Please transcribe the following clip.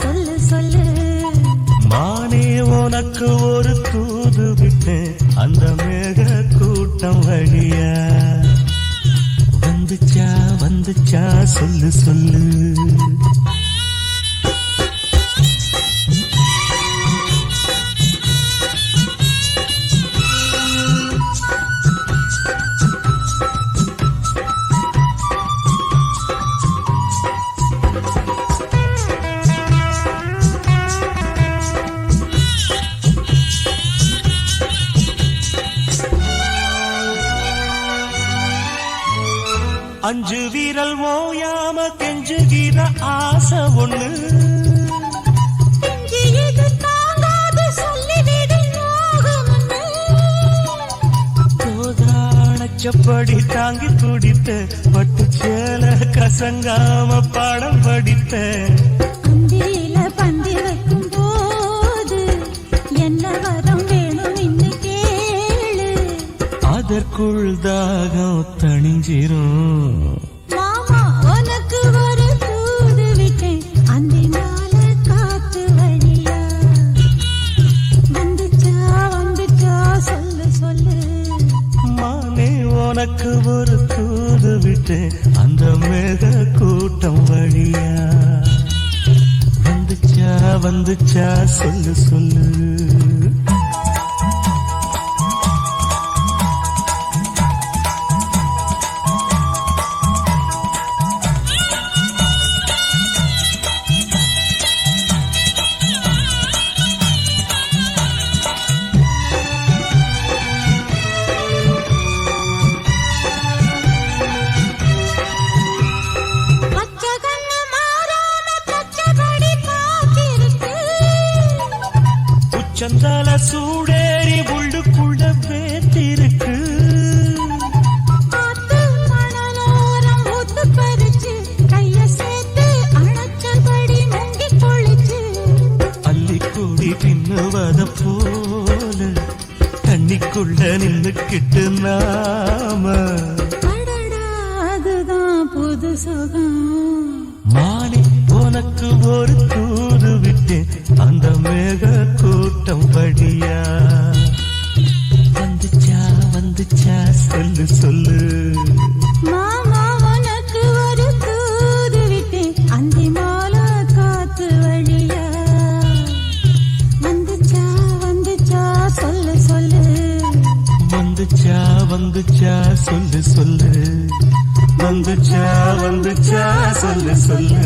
சொல்லு சொல்லு. மானே உனக்கு ஒரு தூது விட்டேன் அந்த மேக கூட்டம் வழியா. வந்துச்சா வந்துச்சா சொல்லு சொல்லு. அஞ்சு வீரல் ஓயாம கெஞ்சுகிற ஆசை ஒண்ணு. தோதானச்சப்படி தாங்கி துடித்த பட்டு சேல கசங்காம பாடம் படித்த. அந்தியில பந்தி வைக்கும் போது என்ன வரம் வேணும் இன்னு கேளு. அதற்குள் தாகம் தணிஞ்சிரும். மாமா உனக்கு ஒரு தூது விட்டேன் அந்தினால காத்து வழியா. வந்துச்சா வந்துச்சா சொல்லு சொல்லு. மானே உனக்கு ஒரு தூது விட்டேன் அந்த மேக கூட்டம் வழியா. வந்துச்சா வந்துச்சா சொல்லு சொல்லு. சந்தால சூடேறி உள்ளுக்குள்ள வேத்திருக்கு. அள்ளிக்கூடி பின்னுவத போல தண்ணிக்குள்ள நின்னுக்கிட்டு நாம. அதுதான் புது சுகம். மானே உனக்கு ஒரு தூது விட்டேன் அந்த மேக கூட்டம் வழியா. வந்துச்சா வந்துச்சா சொல்லு சொல்லு. மாமா உனக்கு ஒரு தூது விட்டேன் அந்தி மால காத்து வழியா. வந்துச்சா வந்துச்சா சொல்லு சொல்லு. வந்துச்சா வந்துச்சா சொல்லு சொல்லு. வந்துச்சா வந்துச்சா சொல்லு சொல்லு.